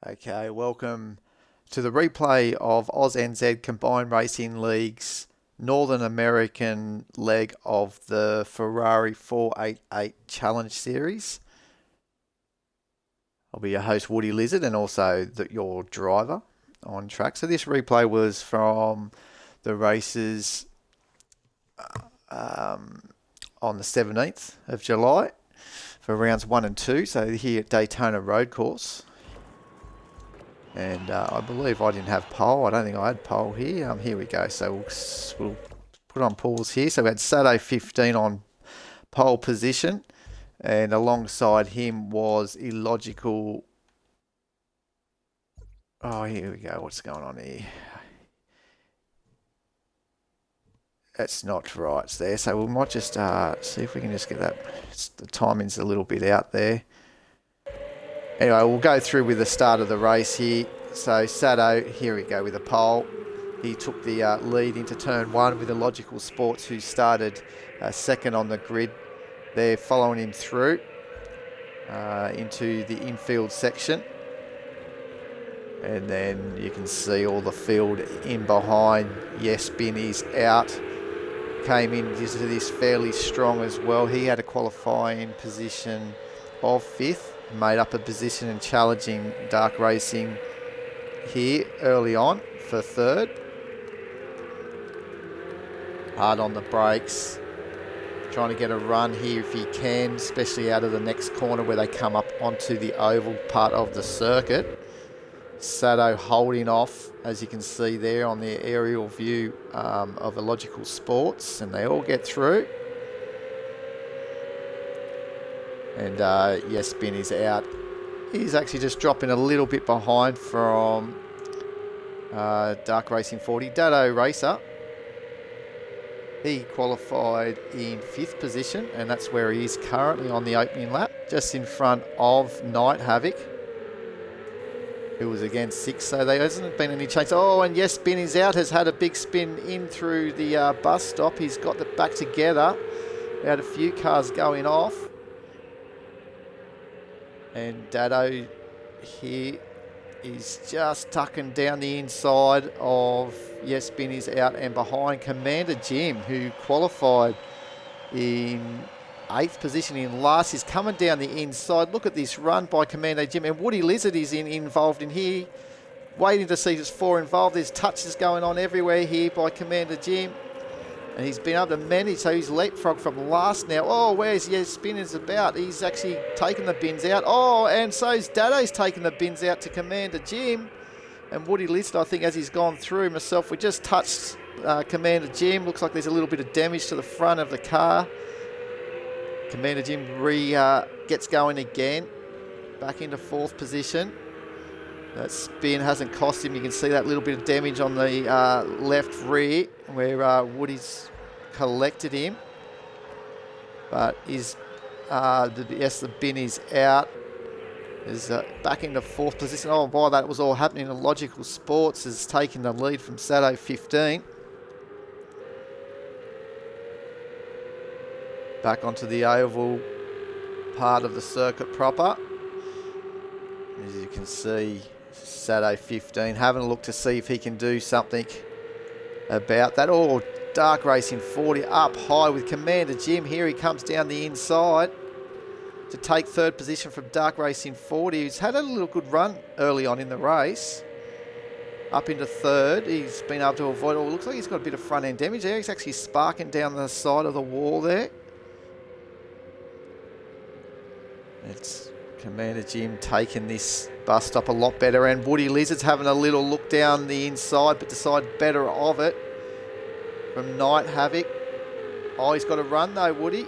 Okay, welcome to the replay of ANZCRL Combined Racing League's Northern American leg of the Ferrari 488 Challenge Series. I'll be your host, Woody Lizard, and also your driver on track. So this replay was from the races on the 17th of July for rounds 1 and 2. So here at Daytona Road Course. And I believe I didn't have pole. I don't think I had pole here. Here we go. So we'll put on pause here. So we had Sato 15 on pole position. And alongside him was Illogical. Oh, here we go. What's going on here? That's not right there. So we might just see if we can just get that. The timing's a little bit out there. Anyway, we'll go through with the start of the race here. So Sato, here we go with the pole. He took the lead into turn 1 with Illogical Sports, who started second on the grid. They're following him through into the infield section. And then you can see all the field in behind. Yes, Binny's out. Came into this fairly strong as well. He had a qualifying position of 5th. Made up a position in challenging Dark Racing here early on for 3rd. Hard on the brakes. Trying to get a run here if he can, especially out of the next corner where they come up onto the oval part of the circuit. Sato holding off, as you can see there on the aerial view of Illogical Sports, and they all get through. And yes, Ben is out. He's actually just dropping a little bit behind from Dark Racing 40. Dado Racer, he qualified in 5th position, and that's where he is currently on the opening lap, just in front of Night Havoc, who was again 6th. So there hasn't been any change. Oh, and yes, Ben is out, has had a big spin in through the bus stop. He's got it back together. We had a few cars going off. And Dado here is just tucking down the inside of Yes Bin is out and behind Commander Jim, who qualified in 8th position in last. He's coming down the inside. Look at this run by Commander Jim, and Woody Lizard is involved in here, waiting to see his 4 involved. There's touches going on everywhere here by Commander Jim. And he's been able to manage, so he's leapfrog from last now. Oh, where's Yes Spinners about? He's actually taken the bins out. Oh, and so's Dado's taken the bins out to Commander Jim. And Woody List, I think, as he's gone through myself, we just touched Commander Jim. Looks like there's a little bit of damage to the front of the car. Commander Jim gets going again. Back into 4th position. That spin hasn't cost him. You can see that little bit of damage on the left rear where Woody's collected him. But the bin is out. Is back into 4th position. Oh, while that was all happening, Illogical Sports has taken the lead from Sato 15. Back onto the oval part of the circuit proper. As you can see, Sato 15 having a look to see if he can do something about that. Oh, Dark Racing 40 up high with Commander Jim. Here he comes down the inside to take 3rd position from Dark Racing 40, who's had a little good run early on in the race. Up into 3rd. He's been able to avoid. Oh, looks like he's got a bit of front end damage there. He's actually sparking down the side of the wall there. It's Commander Jim taking this bus stop a lot better, and Woody Lizard's having a little look down the inside, but decide better of it from Night Havoc. Oh, he's got a run though, Woody.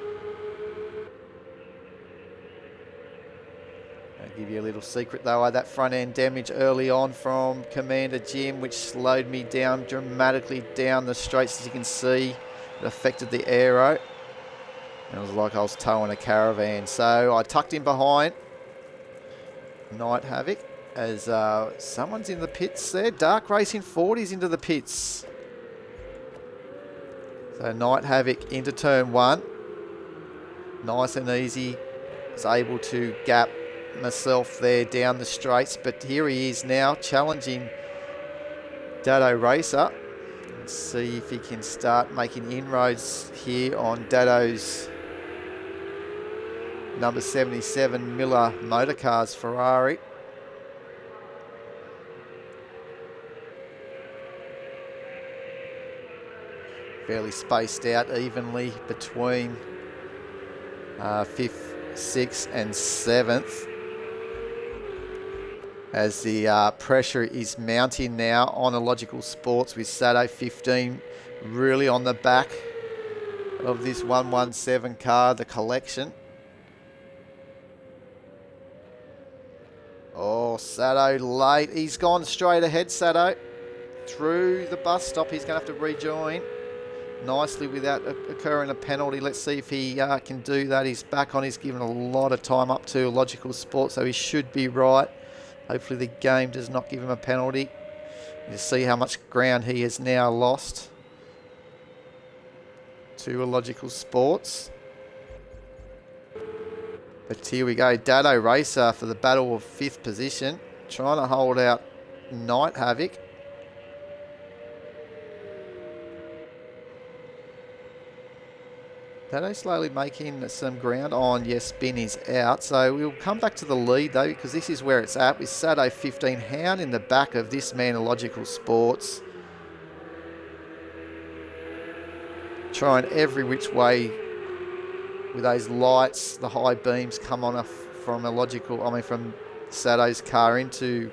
I'll give you a little secret though. I had that front end damage early on from Commander Jim, which slowed me down dramatically down the straights, as you can see. It affected the aero. It was like I was towing a caravan. So I tucked him behind Night Havoc as someone's in the pits there. Dark Racing 40's into the pits. So Night Havoc into turn 1. Nice and easy. Is able to gap myself there down the straights, but here he is now challenging Dado Racer. Let's see if he can start making inroads here on Dado's number 77 Miller Motorcars Ferrari. Fairly spaced out evenly between 5th, 6th and 7th. As the pressure is mounting now on Illogical Sports with Sato 15 really on the back of this 117 car, the collection. Oh, Sato late. He's gone straight ahead, Sato. Through the bus stop. He's going to have to rejoin nicely without occurring a penalty. Let's see if he can do that. He's back on. He's given a lot of time up to Illogical Sports, so he should be right. Hopefully the game does not give him a penalty. You see how much ground he has now lost to Illogical Sports. But here we go. Dado Racer for the battle of 5th position. Trying to hold out Night Havoc. Dado slowly making some ground on. Yes, Bin is out. So we'll come back to the lead though, because this is where it's at with Sato 15 hound in the back of this man, Illogical Sports. Trying every which way with those lights, the high beams come on from from Sato's car into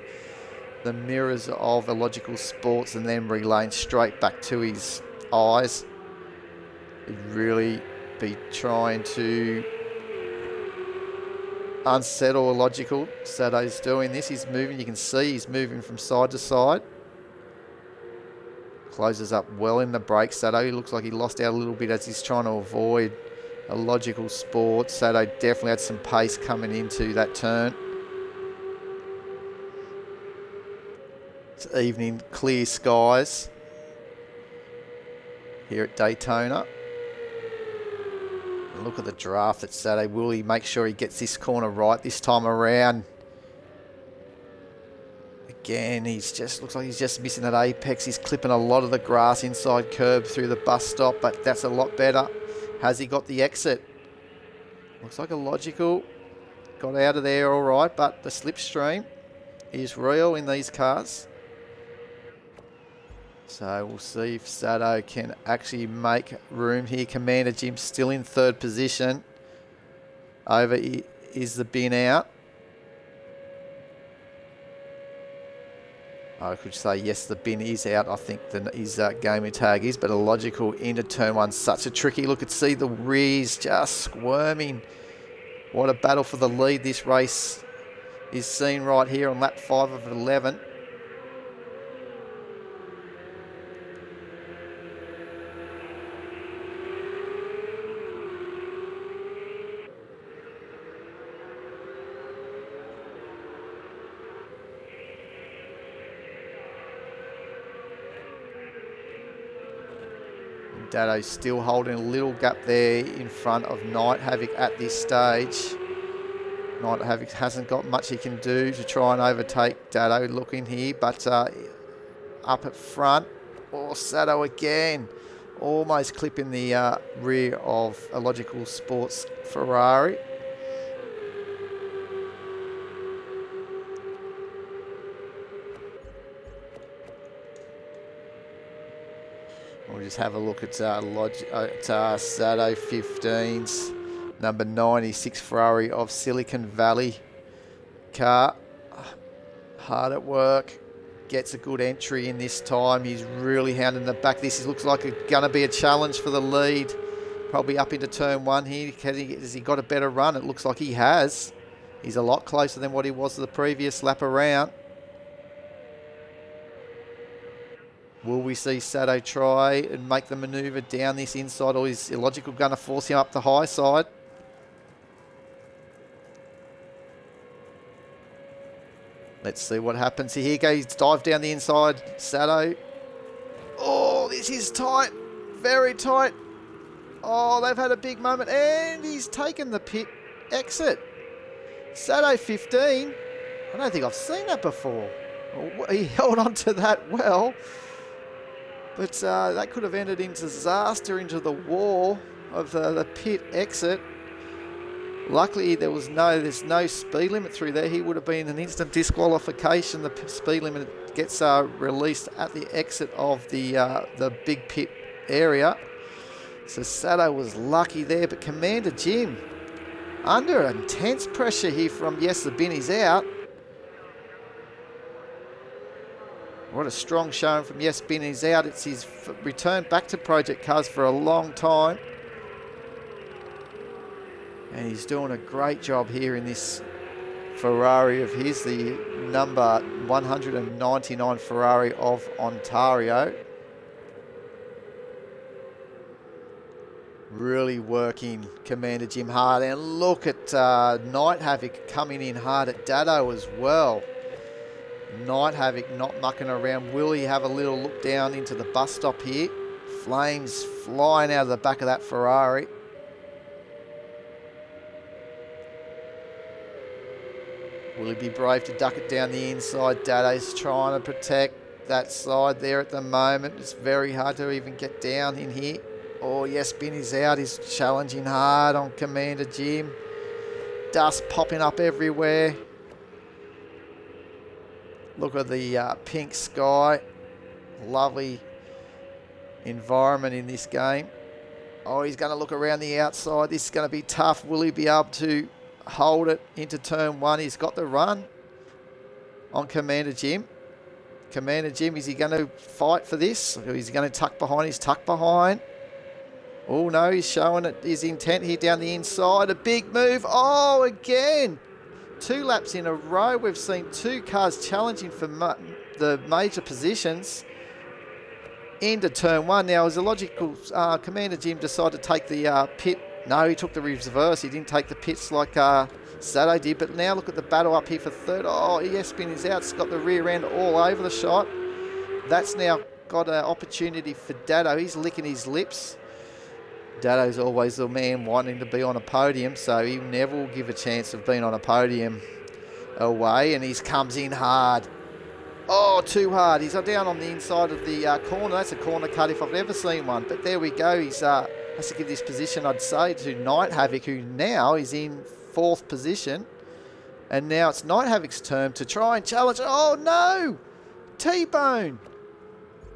the mirrors of Illogical Sports and then relaying straight back to his eyes. He'd really be trying to unsettle Illogical. Sato's doing this. He's moving. You can see he's moving from side to side. Closes up well in the brake. Sato, he looks like he lost out a little bit as he's trying to avoid Illogical Sports. Sato definitely had some pace coming into that turn. It's evening, clear skies here at Daytona. And look at the draft that Sato. Will he make sure he gets this corner right this time around? Again, looks like he's just missing that apex. He's clipping a lot of the grass inside curb through the bus stop, but that's a lot better. Has he got the exit? Looks like Illogical got out of there all right, but the slipstream is real in these cars. So we'll see if Sato can actually make room here. Commander Jim still in 3rd position. Over is the Bin out. I could say yes, the Bin is out. I think his gaming tag is, but Illogical into turn 1. Such a tricky look. See the rears just squirming. What a battle for the lead this race is seen right here on lap 5 of 11. Dado's still holding a little gap there in front of Night Havoc at this stage. Night Havoc hasn't got much he can do to try and overtake Dado looking here, but up at front, Sato again, almost clipping the rear of Illogical Sports Ferrari. We'll just have a look at Sato 15's number 96 Ferrari of Silicon Valley car. Hard at work. Gets a good entry in this time. He's really hounding the back. This looks like going to be a challenge for the lead. Probably up into turn 1 here. Has he got a better run? It looks like he has. He's a lot closer than what he was the previous lap around. Will we see Sato try and make the manoeuvre down this inside, or is Illogical going to force him up the high side? Let's see what happens. Here he goes, dive down the inside. Sato. Oh, this is tight. Very tight. Oh, they've had a big moment. And he's taken the pit exit. Sato 15. I don't think I've seen that before. He held on to that well. But that could have ended in disaster into the wall of the pit exit. Luckily, there's no speed limit through there. He would have been an instant disqualification. The speed limit gets released at the exit of the big pit area. So Sato was lucky there, but Commander Jim under intense pressure here from Yes, the bin is out. What a strong showing from Yes, bin is out. It's his return back to Project Cars for a long time. And he's doing a great job here in this Ferrari of his, the number 199 Ferrari of Ontario. Really working Commander Jim hard. And look at Night Havoc coming in hard at Dado as well. Night Havoc not mucking around. Will he have a little look down into the bus stop here? Flames flying out of the back of that Ferrari. Will he be brave to duck it down the inside? Dado's trying to protect that side there at the moment. It's very hard to even get down in here. Oh, yes, bin is out. He's challenging hard on Commander Jim. Dust popping up everywhere. Look at the pink sky. Lovely environment in this game. Oh, he's going to look around the outside. This is going to be tough. Will he be able to hold it into turn one? He's got the run on Commander Jim. Commander Jim, is he going to fight for this? Or is he going to tuck behind? He's tucked behind. Oh no, he's showing it, his intent here down the inside. A big move. Oh, again. 2 laps in a row. We've seen 2 cars challenging for the major positions into turn one. Now, as a logical, Commander Jim decided to take the pit. No, he took the reverse. He didn't take the pits like Sato did. But now look at the battle up here for third. Oh, ESPN is out. It's got the rear end all over the shot. That's now got an opportunity for Dado. He's licking his lips. Dado's always the man wanting to be on a podium, so he never will give a chance of being on a podium away. And he comes in hard. Oh, too hard. He's down on the inside of the corner. That's a corner cut if I've ever seen one. But there we go. He's has to give this position, I'd say, to Night Havoc, who now is in 4th position. And now it's Night Havoc's turn to try and challenge. Oh, no! T-bone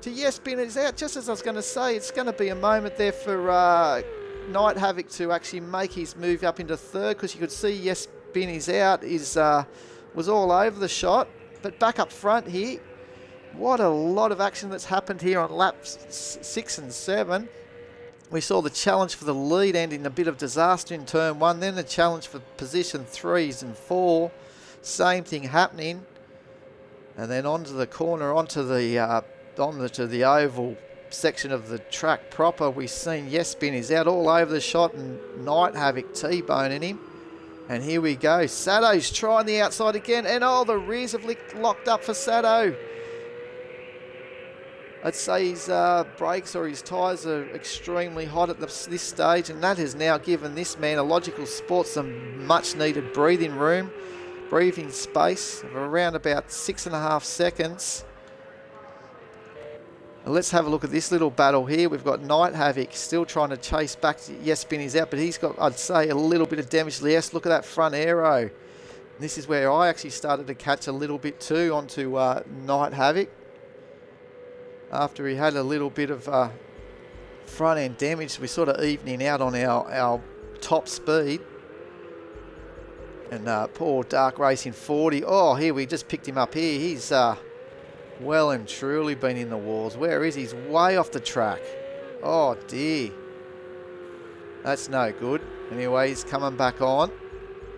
to Yes, bin is out. Just as I was going to say, it's going to be a moment there for Night Havoc to actually make his move up into 3rd, because you could see Yes, bin is out was all over the shot. But back up front here, what a lot of action that's happened here on laps 6 and 7. We saw the challenge for the lead end in a bit of disaster in turn 1, then the challenge for position 3s and 4. Same thing happening. And then onto the corner, onto the oval section of the track proper. We've seen Yes, bin is out all over the shot and Night Havoc T-boning him. And here we go. Sato's trying the outside again. And oh, the rears have locked up for Sato. I'd say his brakes or his tyres are extremely hot at this stage. And that has now given this man a logical sport some much needed breathing space of around about 6.5 seconds. Let's have a look at this little battle here. We've got Night Havoc still trying to chase back. Yes, bin is out, but he's got, I'd say, a little bit of damage to the S. Look at that front aero. And this is where I actually started to catch a little bit too onto Night Havoc. After he had a little bit of front end damage, we're sort of evening out on our top speed. And poor Dark Racing 40. Oh, here we just picked him up here. He's well and truly been in the walls. Where is he? He's way off the track. Oh dear. That's no good. Anyway, he's coming back on.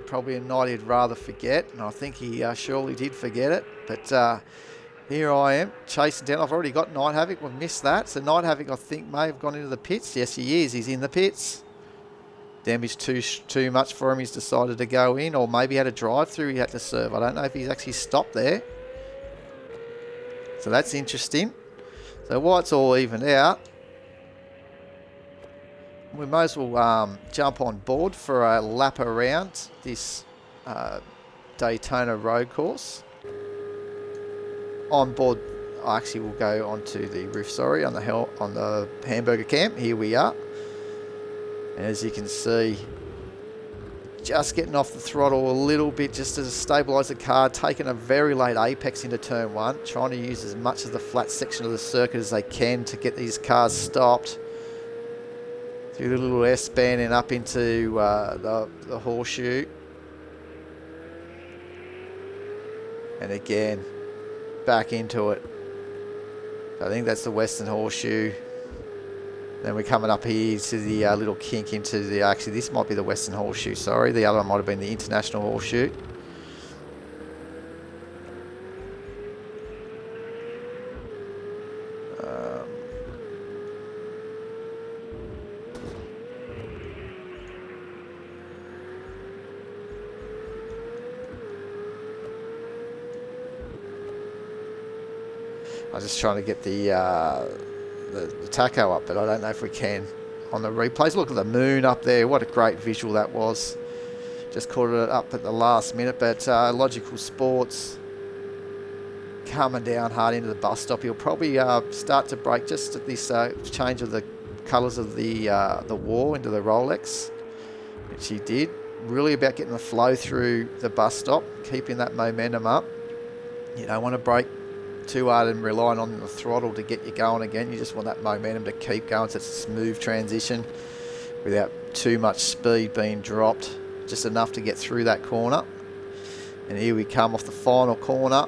Probably a night he'd rather forget. And I think he surely did forget it. But here I am chasing down. I've already got Night Havoc. We've missed that. So Night Havoc, I think, may have gone into the pits. Yes, he is. He's in the pits. Damage too much for him. He's decided to go in. Or maybe he had a drive-through he had to serve. I don't know if he's actually stopped there. So that's interesting. So while it's all evened out, we might as well jump on board for a lap around this Daytona road course. On board, I actually will go onto the roof, sorry, on the hamburger camp. Here we are. And as you can see, just getting off the throttle a little bit just to stabilise the car, taking a very late apex into turn 1, trying to use as much of the flat section of the circuit as they can to get these cars stopped. Through the little S-band and up into the horseshoe. And again, back into it. I think that's the Western Horseshoe. Then we're coming up here to the little kink into the... Actually, this might be the Western Horseshoe, sorry. The other one might have been the International Horseshoe. I'm just trying to get the tacho up, but I don't know if we can on the replays. Look at the moon up there. What a great visual that was. Just caught it up at the last minute, but Logical Sports coming down hard into the bus stop. He'll probably start to brake just at this change of the colours of the wall into the Rolex, which he did. Really about getting the flow through the bus stop, keeping that momentum up. You don't want to brake too hard and relying on the throttle to get you going again. You just want that momentum to keep going, so it's a smooth transition without too much speed being dropped, just enough to get through that corner. And here we come off the final corner.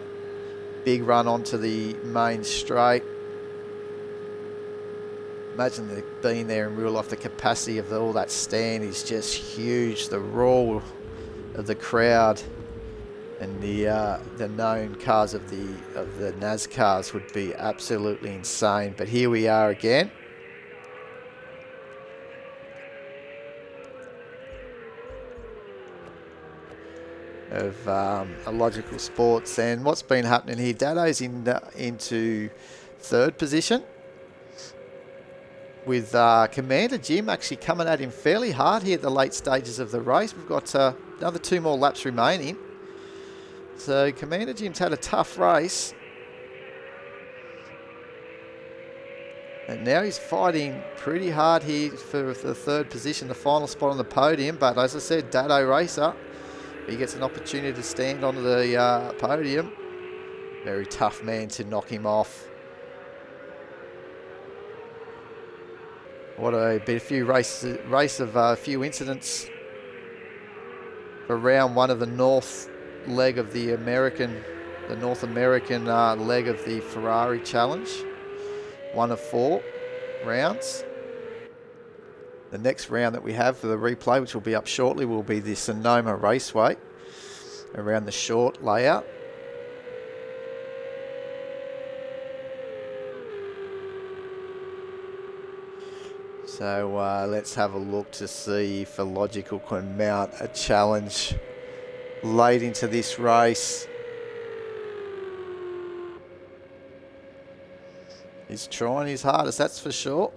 Big run onto the main straight. Imagine being there in real life. The capacity of all that stand is just huge. The roar of the crowd and the known cars of the NASCARs would be absolutely insane. But here we are again. Of a Logical Sports, and what's been happening here, Dado's into third position with Commander Jim actually coming at him fairly hard here at the late stages of the race. We've got another 2 more laps remaining. So Commander Jim's had a tough race. And now he's fighting pretty hard here for the third position, the final spot on the podium. But as I said, Dado racer, he gets an opportunity to stand on the podium. Very tough man to knock him off. What a few a few incidents for round 1 of the north leg of the North American leg of the Ferrari Challenge. 1 of 4 rounds. The next round that we have for the replay, which will be up shortly, will be the Sonoma Raceway around the short layout. So let's have a look to see if Logical can mount a challenge late into this race. He's trying his hardest, that's for sure.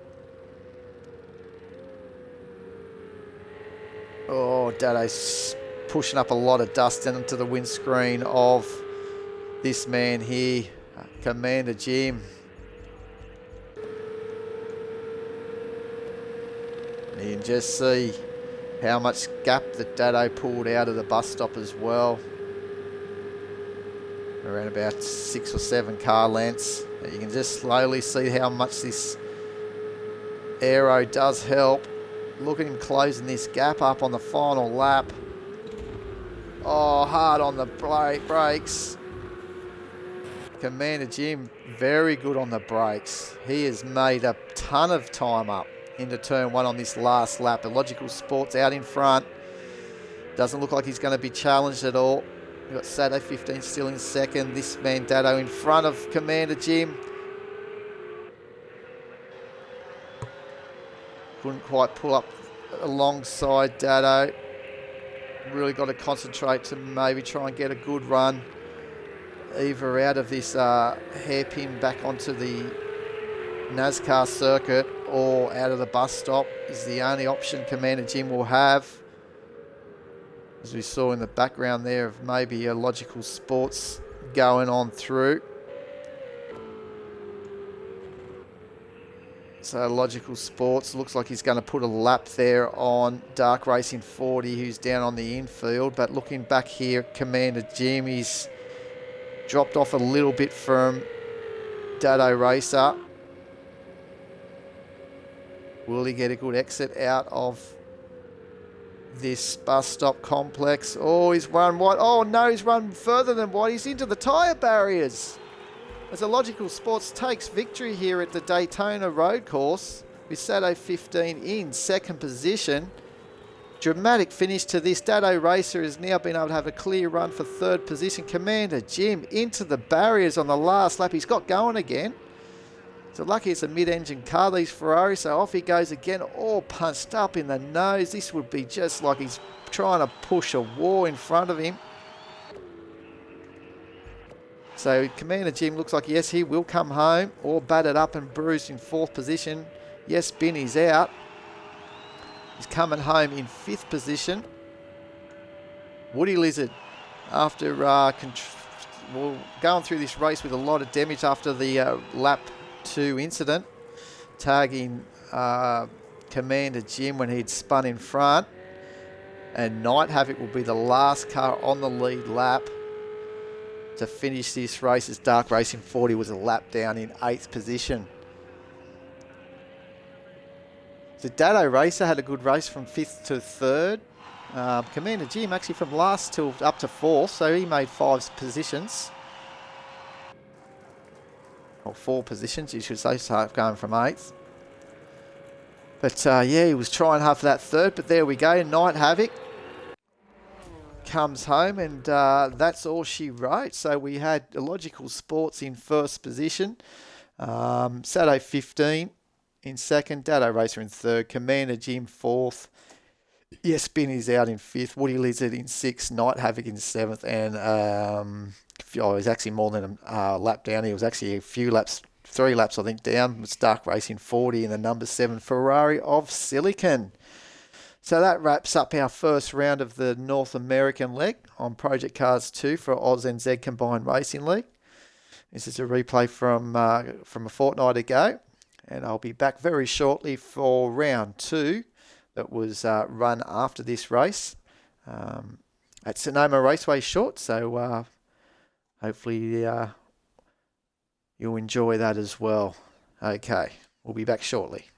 Oh, Dado's pushing up a lot of dust into the windscreen of this man here, Commander Jim. And you can just see how much gap that Dado pulled out of the bus stop as well. Around about 6 or 7 car lengths. You can just slowly see how much this aero does help. Look at him closing this gap up on the final lap. Oh, hard on the brakes. Commander Jim, very good on the brakes. He has made a ton of time up into turn 1 on this last lap. The Logical Sports out in front. Doesn't look like he's going to be challenged at all. We've got Sato 15 still in second. This man Dado in front of Commander Jim. Couldn't quite pull up alongside Dado. Really got to concentrate to maybe try and get a good run either out of this hairpin back onto the NASCAR circuit or out of the bus stop is the only option Commander Jim will have. as we saw in the background there of maybe a Logical Sports going on through. So Logical Sports looks like he's going to put a lap there on Dark Racing 40, who's down on the infield. But looking back here, Commander Jim, he's dropped off a little bit from Dado Racer. Will he get a good exit out of this bus stop complex? Oh, he's run wide. Oh no, he's run further than wide. He's into the tyre barriers. As a Logical Sports takes victory here at the Daytona road course with Sato 15 in second position. Dramatic finish to this. Dado Racer has now been able to have a clear run for third position. Commander Jim into the barriers on the last lap. He's got going again. So lucky it's a mid-engine car, these Ferrari. So off he goes again, all punched up in the nose. This would be just like he's trying to push a wall in front of him. So Commander Jim looks like, yes, he will come home, all battered up and bruised in fourth position. Yes, Binny's out. He's coming home in fifth position. Woody Lizard, after going through this race with a lot of damage after the lap 2 incident, tagging Commander Jim when he'd spun in front. And Night Havoc will be the last car on the lead lap to finish this race, as Dark Racing 40 was a lap down in 8th position. So Dado Racer had a good race from 5th to 3rd. Commander Jim actually from last till up to 4th, so he made 5 positions. Or 4 positions, you should say, so going from 8th. But yeah, he was trying hard for that 3rd, but there we go. Night Havoc comes home, and that's all she wrote. So we had Logical Sports in first position, Sato 15 in second, Dado Racer in third, Commander Jim 4th, Yes Binny's out in 5th, Woody Lizard in 6th, Night Havoc in 7th, and he was actually more than a lap down. He was actually a few laps, 3 laps I think down. It's Dark Racing 40 in the number 7 Ferrari of Silicon. So that wraps up our first round of the North American leg on Project Cars 2 for ANZCRL Combined Racing League. This is a replay from a fortnight ago, and I'll be back very shortly for round 2 that was run after this race at Sonoma Raceway Short. So hopefully you'll enjoy that as well. Okay, we'll be back shortly.